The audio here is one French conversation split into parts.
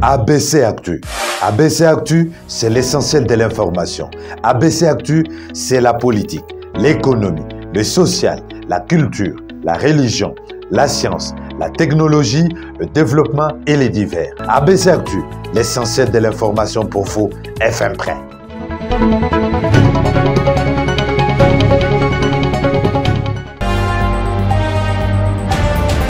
ABC Actu. ABC Actu, c'est l'essentiel de l'information. ABC Actu, c'est la politique, l'économie, le social, la culture, la religion, la science, la technologie, le développement et les divers. ABC Actu, l'essentiel de l'information pour vous, FM Prêt.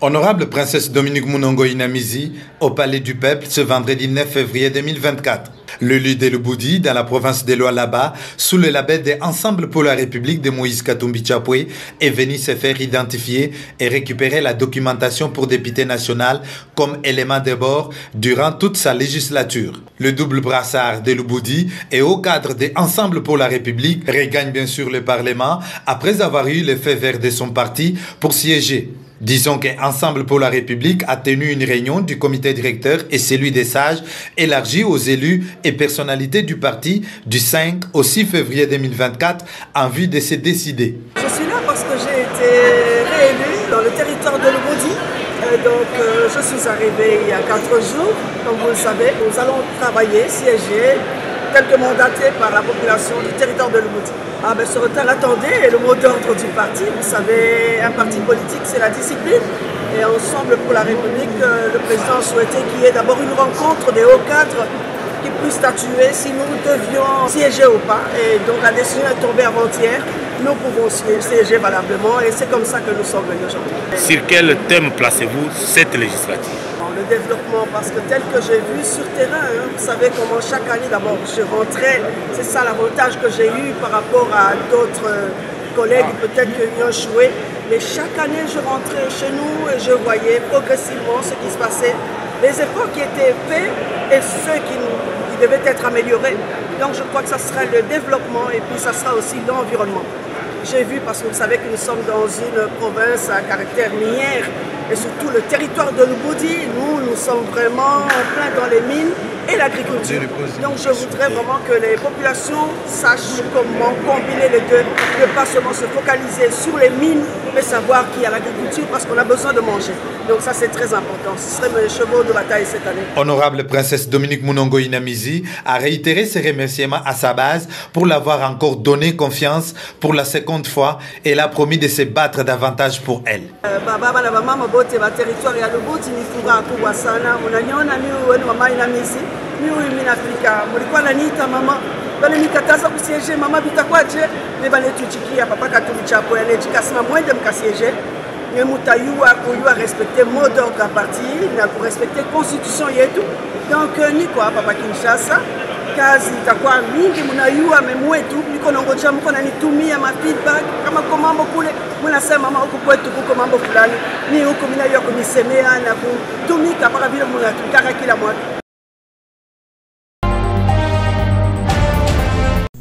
Honorable Princesse Dominique Munongo Inamizi, au Palais du Peuple ce vendredi 9 février 2024. Le lieu de Luboudi, dans la province de Lualaba, sous le label des Ensemble pour la République de Moïse Katumbi Chapwe, est venu se faire identifier et récupérer la documentation pour député national comme élément de bord durant toute sa législature. Le double brassard de Luboudi et au cadre des Ensemble pour la République regagne bien sûr le Parlement après avoir eu le feu vert de son parti pour siéger. Disons qu'Ensemble pour la République a tenu une réunion du comité directeur et celui des sages élargi aux élus et personnalités du parti du 5 au 6 février 2024 en vue de se décider. Je suis là parce que j'ai été réélu dans le territoire de Luboudi. Je suis arrivé il y a 4 jours, comme vous le savez. Nous allons travailler, siéger, tel que mandaté par la population du territoire de Luboudi. Ce retard attendait, et le mot d'ordre du parti, vous savez, un parti politique c'est la discipline. Et Ensemble pour la République, le président souhaitait qu'il y ait d'abord une rencontre des hauts cadres qui puissent statuer si nous devions siéger ou pas. Et donc la décision est tombée avant-hier, nous pouvons siéger valablement et c'est comme ça que nous sommes venus aujourd'hui. Sur quel thème placez-vous cette législature? Le développement, parce que tel que j'ai vu sur terrain, vous savez comment chaque année d'abord je rentrais, c'est ça l'avantage que j'ai eu par rapport à d'autres collègues peut-être qui ont échoué, mais chaque année je rentrais chez nous et je voyais progressivement ce qui se passait, les efforts qui étaient faits et ceux qui devaient être améliorés. Donc je crois que ça sera le développement et puis ça sera aussi l'environnement. J'ai vu, parce que vous savez que nous sommes dans une province à caractère minière et surtout le territoire de Luboudi, nous sommes vraiment en plein dans les mines et l'agriculture. Donc je voudrais vraiment que les populations sachent comment combiner les deux, ne pas seulement se focaliser sur les mines, mais savoir qu'il y a l'agriculture parce qu'on a besoin de manger. Donc ça c'est très important, ce serait mes chevaux de bataille cette année. Honorable Princesse Dominique Munongo Inamizi a réitéré ses remerciements à sa base pour l'avoir encore donné confiance pour la seconde fois et elle a promis de se battre davantage pour elle. Territoire ya Luboudi ni furaha kubwa sana. Unaniona mimi wenu mama Inamizi, mimi Afrika. Mlikuwa naniita mama, bali nikataza kusiege mama bitakwaje? Bale tuchikia papa Katumbi Chapwe anejikasema mwende mkasiege. Ni mutayua kuyua respecter mot d'ordre à parti, na ku respecter constitution yetu. Donc ni kwa papa Kinshasa kazi itakuwa mingi mnayua memwetu niko nongoja mko nanitumia ma feedback kama kwa mambo kule mnasema mama huko kwetu kuko mambo fulani ni huko mimi nayo kunisemea na kutumika mpaka vile mnatukaka kila mwaka.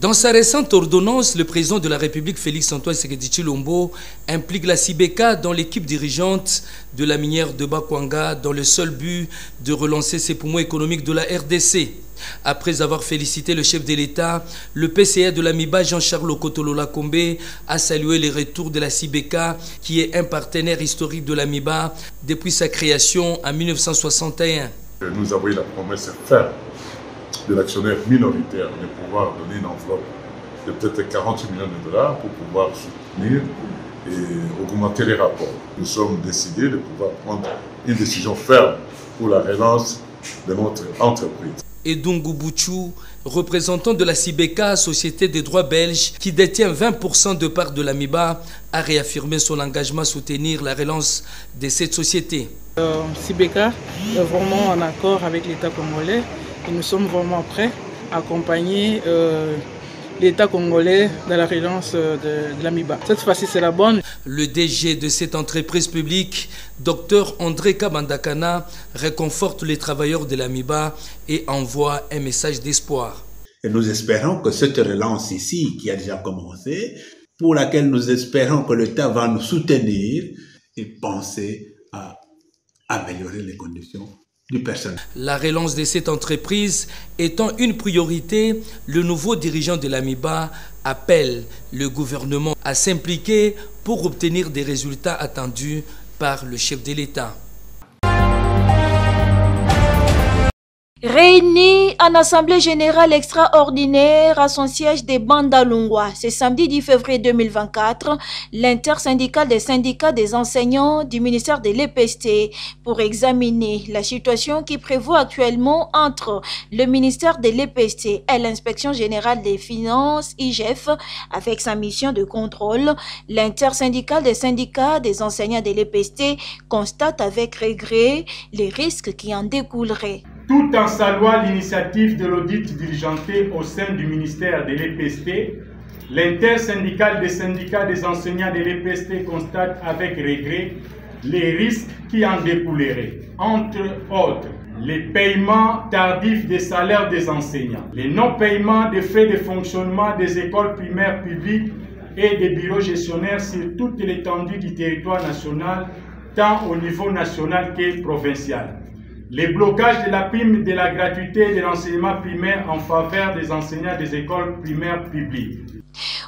Dans sa récente ordonnance, le président de la République, Félix-Antoine Tshisekedi Tshilombo, implique la CIBK dans l'équipe dirigeante de la minière de Bakwanga dans le seul but de relancer ses poumons économiques de la RDC. Après avoir félicité le chef de l'État, le PCA de l'AMIBA, Jean-Charles Okotolo Lakombe, a salué les retours de la CIBK, qui est un partenaire historique de l'AMIBA depuis sa création en 1961. Nous avons eu la promesse ferme de l'actionnaire minoritaire de pouvoir donner une enveloppe de peut-être 40 millions de dollars pour pouvoir soutenir et augmenter les rapports. Nous sommes décidés de pouvoir prendre une décision ferme pour la relance de notre entreprise. Edungu Bouchou, représentant de la CIBK, Société des droits belges, qui détient 20% de parts de l'AMIBA, a réaffirmé son engagement à soutenir la relance de cette société. CIBK est vraiment en accord avec l'État congolais et nous sommes vraiment prêts à accompagner l'État congolais dans la relance de l'AMIBA. Cette fois-ci, c'est la bonne. Le DG de cette entreprise publique, Dr André Kabandakana, réconforte les travailleurs de l'AMIBA et envoie un message d'espoir. Et nous espérons que cette relance ici, qui a déjà commencé, pour laquelle nous espérons que l'État va nous soutenir et penser à améliorer les conditions du personnel. La relance de cette entreprise étant une priorité, le nouveau dirigeant de l'AMIBA appelle le gouvernement à s'impliquer pour obtenir des résultats attendus par le chef de l'État. Réunis en Assemblée générale extraordinaire à son siège de Bandalungwa, ce samedi 10 février 2024, l'intersyndicale des syndicats des enseignants du ministère de l'EPST pour examiner la situation qui prévaut actuellement entre le ministère de l'EPST et l'inspection générale des finances IGF avec sa mission de contrôle. L'intersyndicale des syndicats des enseignants de l'EPST constate avec regret les risques qui en découleraient. Tout en saluant l'initiative de l'audit diligenté au sein du ministère de l'EPST, l'intersyndicale des syndicats des enseignants de l'EPST constate avec regret les risques qui en découleraient. Entre autres, les paiements tardifs des salaires des enseignants, les non-paiements des frais de fonctionnement des écoles primaires publiques et des bureaux gestionnaires sur toute l'étendue du territoire national, tant au niveau national que provincial. Les blocages de la prime de la gratuité de l'enseignement primaire en faveur des enseignants des écoles primaires publiques.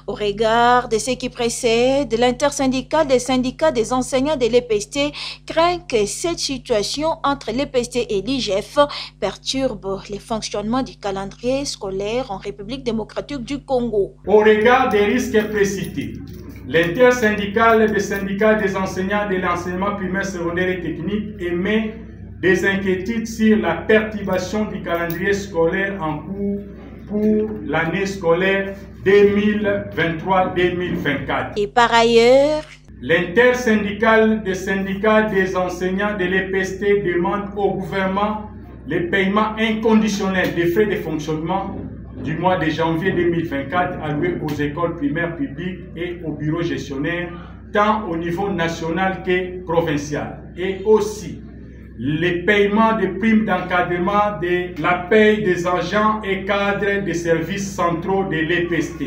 Au regard de ce qui précède, l'intersyndicale des syndicats des enseignants de l'EPST craint que cette situation entre l'EPST et l'IGF perturbe le fonctionnement du calendrier scolaire en République démocratique du Congo. Au regard des risques précités, l'intersyndicale des syndicats des enseignants de l'enseignement primaire, secondaire et technique émet des inquiétudes sur la perturbation du calendrier scolaire en cours pour l'année scolaire 2023-2024. Et par ailleurs, l'intersyndicale des syndicats des enseignants de l'EPST demande au gouvernement le paiement inconditionnel des frais de fonctionnement du mois de janvier 2024 alloués aux écoles primaires publiques et aux bureaux gestionnaires, tant au niveau national que provincial, et aussi les paiements de primes d'encadrement de la paie des agents et cadres des services centraux de l'EPST.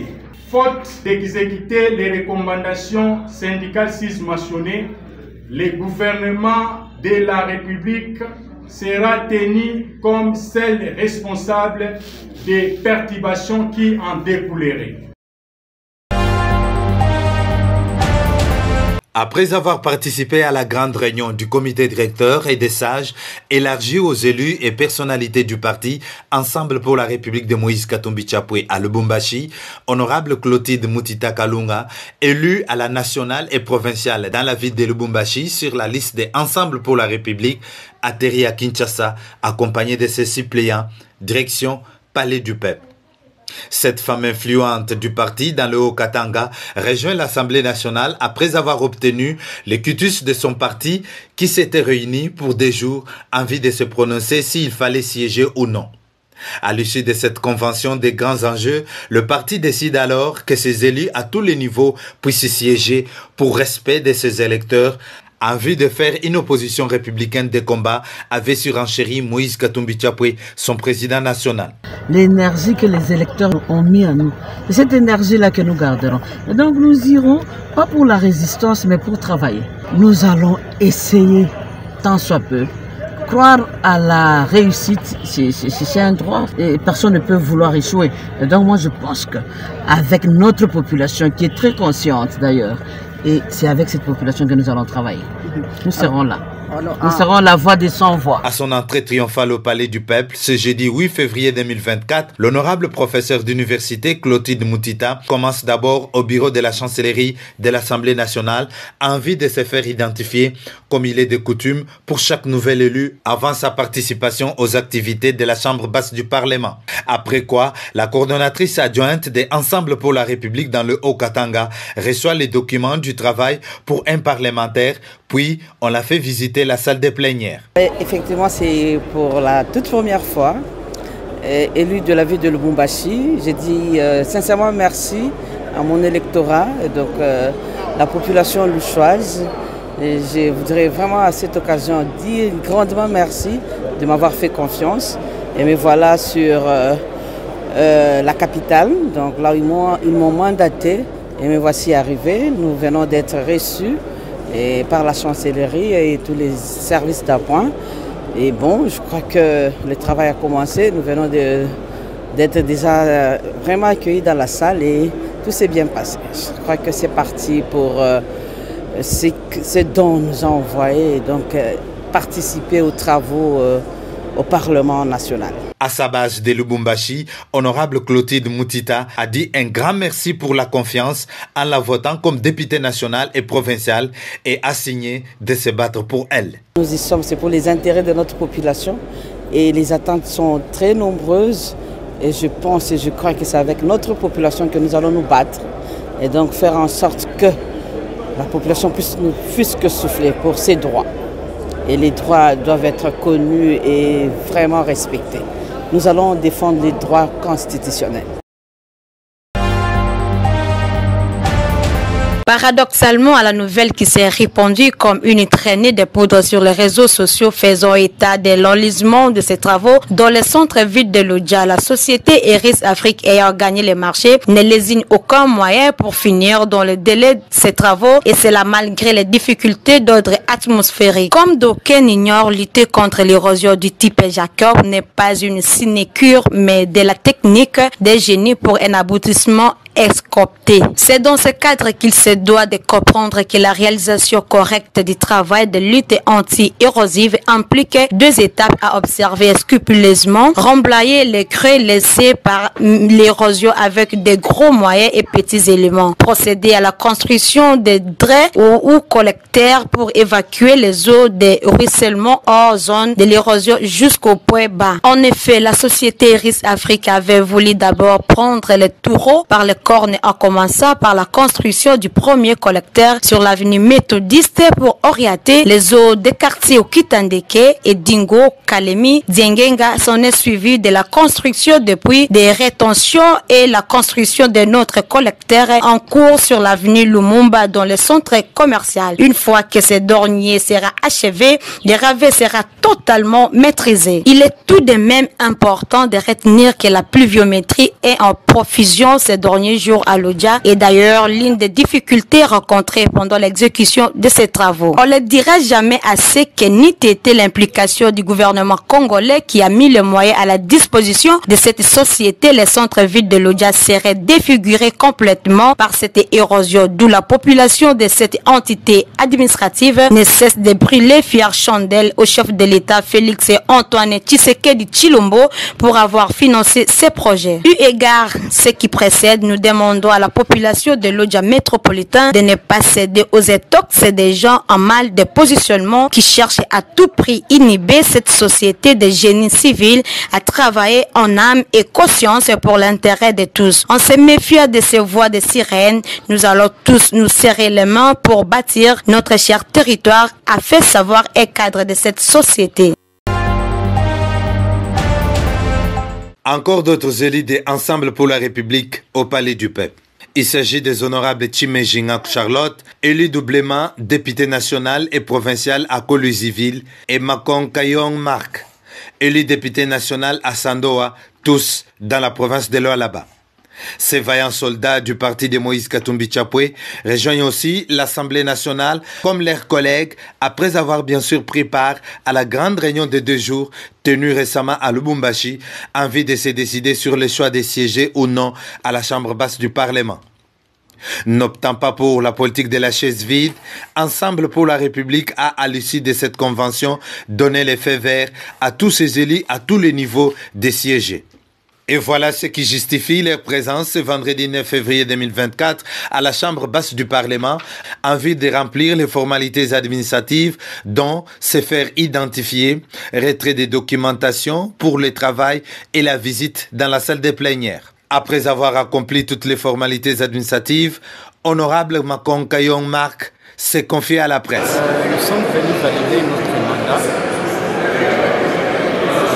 Faute d'exécuter les recommandations syndicales mentionnées, le gouvernement de la République sera tenu comme seul responsable des perturbations qui en découleraient. Après avoir participé à la grande réunion du comité directeur et des sages, élargie aux élus et personnalités du parti Ensemble pour la République de Moïse Katumbi Chapwe à Lubumbashi, honorable Clotilde Mutita Kalunga, élu à la nationale et provinciale dans la ville de Lubumbashi sur la liste des Ensemble pour la République, atterrit à Kinshasa, accompagné de ses suppléants, direction Palais du Peuple. Cette femme influente du parti dans le Haut-Katanga rejoint l'Assemblée nationale après avoir obtenu le quitus de son parti qui s'était réuni pour des jours en vue de se prononcer s'il fallait siéger ou non. À l'issue de cette convention des grands enjeux, le parti décide alors que ses élus à tous les niveaux puissent siéger pour respect de ses électeurs en vue de faire une opposition républicaine de combat, avait surenchéri Moïse Katumbi Chapwe, son président national. L'énergie que les électeurs ont mis en nous, c'est cette énergie-là que nous garderons. Et donc nous irons, pas pour la résistance, mais pour travailler. Nous allons essayer, tant soit peu, croire à la réussite, c'est un droit et personne ne peut vouloir échouer. Et donc moi je pense qu'avec notre population, qui est très consciente d'ailleurs, et c'est avec cette population que nous allons travailler. Nous serons là. Nous serons la voix des sans-voix. À son entrée triomphale au Palais du Peuple, ce jeudi 8 février 2024, l'honorable professeur d'université Clotilde Mutita commence d'abord au bureau de la chancellerie de l'Assemblée nationale en vue de se faire identifier comme il est de coutume pour chaque nouvel élu avant sa participation aux activités de la Chambre basse du Parlement. Après quoi, la coordonnatrice adjointe des Ensemble pour la République dans le Haut-Katanga reçoit les documents du travail pour un parlementaire, puis on l'a fait visiter la salle des plénières. Effectivement, c'est pour la toute première fois élu de la ville de Lubumbashi. J'ai dit sincèrement merci à mon électorat, et donc la population louchoise. Et je voudrais vraiment à cette occasion dire grandement merci de m'avoir fait confiance. Et me voilà sur la capitale, donc là ils m'ont mandaté et me voici arrivé. Nous venons d'être reçus par la chancellerie et tous les services d'appoint. Et bon, je crois que le travail a commencé. Nous venons d'être déjà vraiment accueillis dans la salle et tout s'est bien passé. Je crois que c'est parti pour ce dont on nous a envoyé, donc participer aux travaux au Parlement national. À sa base de Lubumbashi, honorable Clotilde Moutita a dit un grand merci pour la confiance en la votant comme députée nationale et provinciale et a signé de se battre pour elle. Nous y sommes, c'est pour les intérêts de notre population et les attentes sont très nombreuses et je pense et je crois que c'est avec notre population que nous allons nous battre et donc faire en sorte que la population puisse ne fût-ce que souffler pour ses droits. Et les droits doivent être connus et vraiment respectés. Nous allons défendre les droits constitutionnels. Paradoxalement, à la nouvelle qui s'est répandue comme une traînée de poudre sur les réseaux sociaux faisant état de l'enlisement de ces travaux dans le centre-ville de Lodja, la société Eris Afrique ayant gagné les marchés ne lésine aucun moyen pour finir dans le délai de ces travaux et cela malgré les difficultés d'ordre atmosphérique. Comme d'aucuns ignorent, lutter contre l'érosion du type Jacob n'est pas une sinécure mais de la technique des génies pour un aboutissement escompté. C'est dans ce cadre qu'il se doit de comprendre que la réalisation correcte du travail de lutte anti-érosive implique deux étapes à observer scrupuleusement. Remblayer les creux laissés par l'érosion avec de gros moyens et petits éléments. Procéder à la construction de drains ou collecteurs pour évacuer les eaux de ruissellement hors zone de l'érosion jusqu'au point bas. En effet, la société Eris Afrique avait voulu d'abord prendre le taureau par le corne en commençant par la construction du premier collecteur sur l'avenue méthodiste pour orienter les eaux des quartiers Okitandeke et Dingo, Kalemi, Diengenga s'en est suivi de la construction depuis des rétentions et la construction d'un autre collecteur en cours sur l'avenue Lumumba dans le centre commercial. Une fois que ce dernier sera achevé, le ravet sera totalement maîtrisé. Il est tout de même important de retenir que la pluviométrie est en profusion ces derniers jours à Lodja et d'ailleurs l'une des difficultés rencontrées pendant l'exécution de ces travaux. On ne dira jamais assez que n'eût été l'implication du gouvernement congolais qui a mis le moyen à la disposition de cette société, les centres-villes de Lodja seraient défigurés complètement par cette érosion, d'où la population de cette entité administrative ne cesse de brûler fière chandelle au chef de l'État Félix Antoine Tshisekedi Tshilombo pour avoir financé ces projets. Eu égard ce qui précède, nous demandons à la population de Lodja métropolitain de ne pas céder aux étox des gens en mal de positionnement qui cherchent à tout prix inhiber cette société de génie civil à travailler en âme et conscience pour l'intérêt de tous. En se méfiant de ces voix de sirènes, nous allons tous nous serrer les mains pour bâtir notre cher territoire, a fait savoir un cadre de cette société. Encore d'autres élus de Ensemble pour la République au Palais du Peuple. Il s'agit des honorables Chimejinga Charlotte, élu doublement député national et provincial à Kolwezi-Ville, et Makon Kayong Marc, élu député national à Sandoa, tous dans la province de Lualaba. Ces vaillants soldats du parti de Moïse Katumbi Chapwe rejoignent aussi l'Assemblée nationale comme leurs collègues après avoir bien sûr pris part à la grande réunion de 2 jours tenue récemment à Lubumbashi en vue de se décider sur le choix de siéger ou non à la chambre basse du Parlement. N'optant pas pour la politique de la chaise vide, Ensemble pour la République a, à l'issue de cette convention, donné le feu vert à tous ces élus à tous les niveaux de siéger. Et voilà ce qui justifie leur présence ce vendredi 9 février 2024 à la Chambre basse du Parlement en vue de remplir les formalités administratives dont se faire identifier, retrait des documentations pour le travail et la visite dans la salle des plénières. Après avoir accompli toutes les formalités administratives, Honorable Makon Kayong Marc s'est confié à la presse. Nous sommes venus valider notre mandat.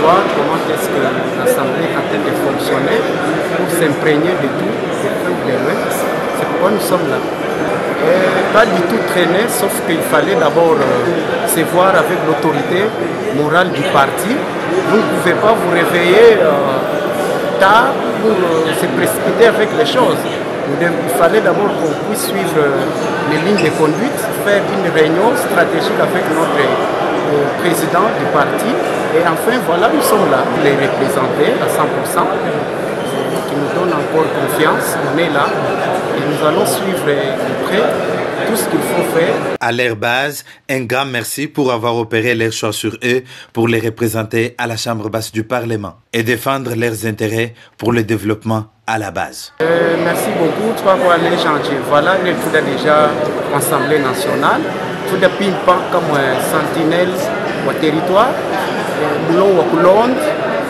Voir comment est-ce que l'Assemblée a de fonctionner pour s'imprégner de tout, c'est pourquoi nous sommes là. Et pas du tout traîner, sauf qu'il fallait d'abord se voir avec l'autorité morale du parti. Vous ne pouvez pas vous réveiller tard pour se précipiter avec les choses. Il fallait d'abord qu'on puisse suivre les lignes de conduite, faire une réunion stratégique avec notre président du parti. Et enfin, voilà, nous sommes là, les représenter à 100%, qui nous donnent encore confiance. On est là et nous allons suivre de près tout ce qu'il faut faire. À leur base, un grand merci pour avoir opéré leur choix sur eux pour les représenter à la Chambre basse du Parlement et défendre leurs intérêts pour le développement à la base. Merci beaucoup. Trois fois les chantiers. Voilà, nous sommes déjà en Assemblée nationale. Tout de pimpan comme sentinelle au territoire, boulot au Coulonde,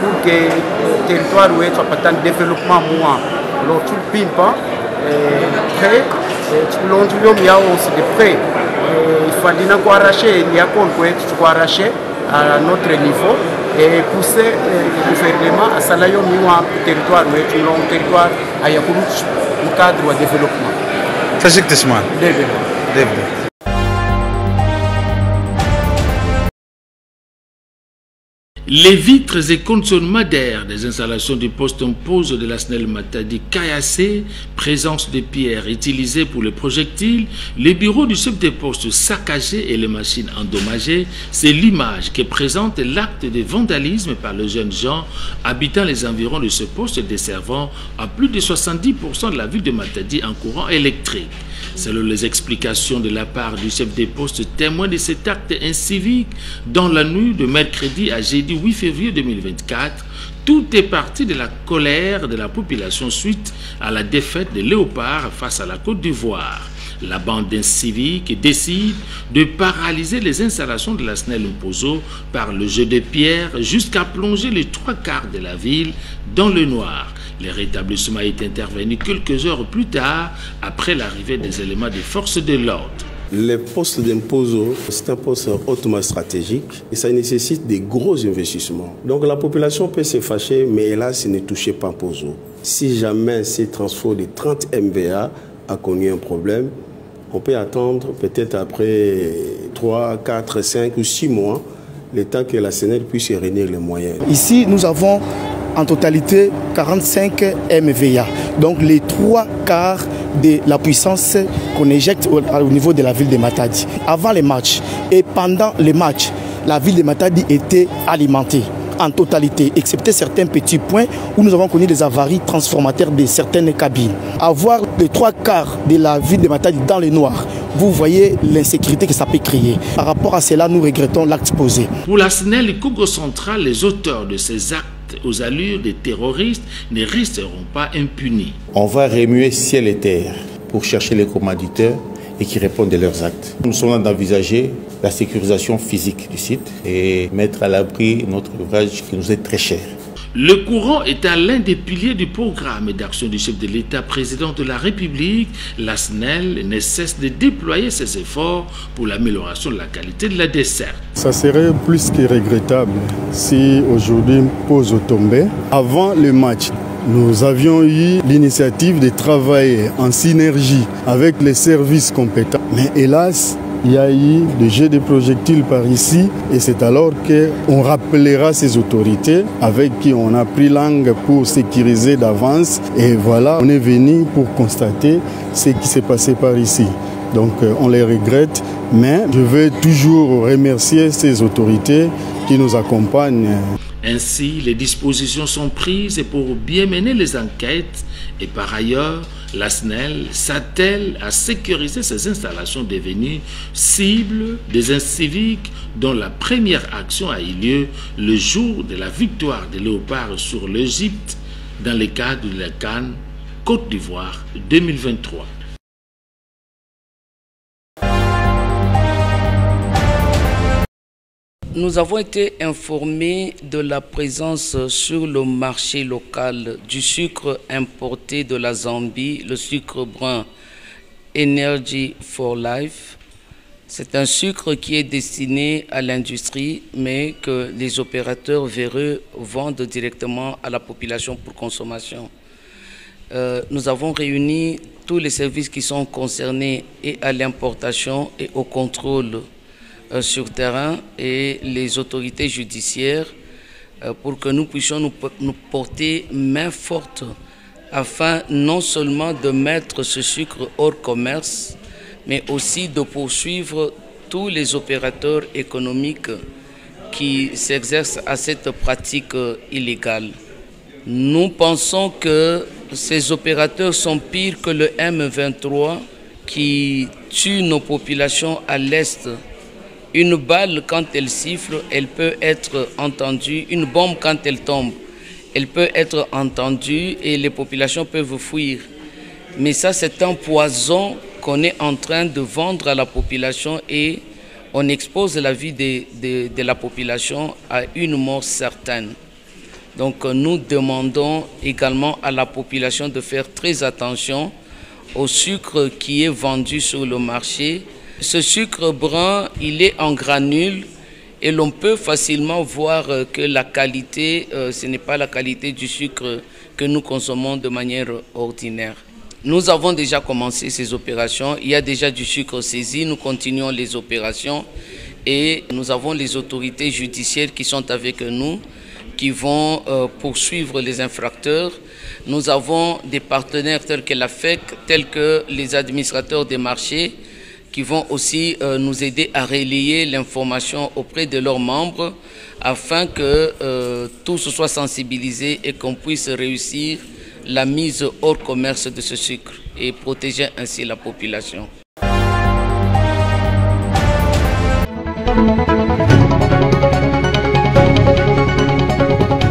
pour que le territoire soit pas tant de développement moi. Alors tout pimpan, prêt, tout le monde y a aussi de près. Il faut dire qu'on arracher, il y a qu'on peut arracher à notre niveau et pousser le gouvernement à salaire au territoire, le territoire à Yakuruch, au cadre du développement. Ça c'est que tu Les vitres et consoles madères des installations du poste en pose de la SNEL Matadi caillassées, présence de pierres utilisées pour les projectiles, les bureaux du chef de poste saccagés et les machines endommagées, c'est l'image qui présente l'acte de vandalisme par les jeunes gens habitant les environs de ce poste desservant à plus de 70% de la ville de Matadi en courant électrique. Selon les explications de la part du chef de poste témoin de cet acte incivique, dans la nuit de mercredi à jeudi 8 février 2024, tout est parti de la colère de la population suite à la défaite de Léopard face à la Côte d'Ivoire. La bande incivique décide de paralyser les installations de la SNEL Mpozo par le jeu de pierres jusqu'à plonger les 3/4 de la ville dans le noir. Le rétablissement est intervenu quelques heures plus tard après l'arrivée des éléments des forces de l'ordre. Le poste d'Mpozo, c'est un poste hautement stratégique et ça nécessite des gros investissements. Donc la population peut se fâcher, mais hélas, ne touchez pas Mpozo. Si jamais ces transferts de 30 MVA a connu un problème, on peut attendre peut-être après 3, 4, 5 ou 6 mois, le temps que la SNEL puisse réunir les moyens. Ici, nous avons en totalité 45 MVA, donc les 3/4 de la puissance qu'on éjecte au niveau de la ville de Matadi. Avant les matchs et pendant les matchs, la ville de Matadi était alimentée en totalité, excepté certains petits points où nous avons connu des avaries transformateurs de certaines cabines. Avoir les 3/4 de la ville de Matadi dans le noir, vous voyez l'insécurité que ça peut créer. Par rapport à cela, nous regrettons l'acte posé. Pour la SNEL et Congo Central, les auteurs de ces actes aux allures des terroristes ne resteront pas impunis. On va remuer ciel et terre pour chercher les commanditaires et qui répondent de leurs actes. Nous sommes là d'envisager la sécurisation physique du site et mettre à l'abri notre ouvrage qui nous est très cher. Le courant étant l'un des piliers du programme d'action du chef de l'État, président de la République, la SNEL ne cesse de déployer ses efforts pour l'amélioration de la qualité de la desserte. Ça serait plus que regrettable si aujourd'hui Mpozo tombait. Avant le match, nous avions eu l'initiative de travailler en synergie avec les services compétents. Mais hélas, il y a eu des jets de projectiles par ici et c'est alors qu'on rappellera ces autorités avec qui on a pris langue pour sécuriser d'avance. Et voilà, on est venu pour constater ce qui s'est passé par ici. Donc on les regrette, mais je veux toujours remercier ces autorités qui nous accompagnent. Ainsi, les dispositions sont prises pour bien mener les enquêtes et par ailleurs, la SNEL s'attelle à sécuriser ces installations devenues cibles des inciviques dont la première action a eu lieu le jour de la victoire des Léopards sur l'Égypte dans le cadre de la CAN Côte d'Ivoire 2023. Nous avons été informés de la présence sur le marché local du sucre importé de la Zambie, le sucre brun Energy for Life. C'est un sucre qui est destiné à l'industrie, mais que les opérateurs véreux vendent directement à la population pour consommation. Nous avons réuni tous les services qui sont concernés et à l'importation et au contrôle sur terrain et les autorités judiciaires pour que nous puissions nous porter main forte afin non seulement de mettre ce sucre hors commerce, mais aussi de poursuivre tous les opérateurs économiques qui s'exercent à cette pratique illégale. Nous pensons que ces opérateurs sont pires que le M23 qui tue nos populations à l'Est. Une balle, quand elle siffle, elle peut être entendue. Une bombe, quand elle tombe, elle peut être entendue et les populations peuvent fuir. Mais ça, c'est un poison qu'on est en train de vendre à la population et on expose la vie de la population à une mort certaine. Donc nous demandons également à la population de faire très attention au sucre qui est vendu sur le marché. Ce sucre brun, il est en granules et l'on peut facilement voir que la qualité, ce n'est pas la qualité du sucre que nous consommons de manière ordinaire. Nous avons déjà commencé ces opérations, il y a déjà du sucre saisi, nous continuons les opérations et nous avons les autorités judiciaires qui sont avec nous, qui vont poursuivre les infracteurs. Nous avons des partenaires tels que la FEC, tels que les administrateurs des marchés, qui vont aussi nous aider à relayer l'information auprès de leurs membres afin que tous soient sensibilisés et qu'on puisse réussir la mise hors commerce de ce sucre et protéger ainsi la population.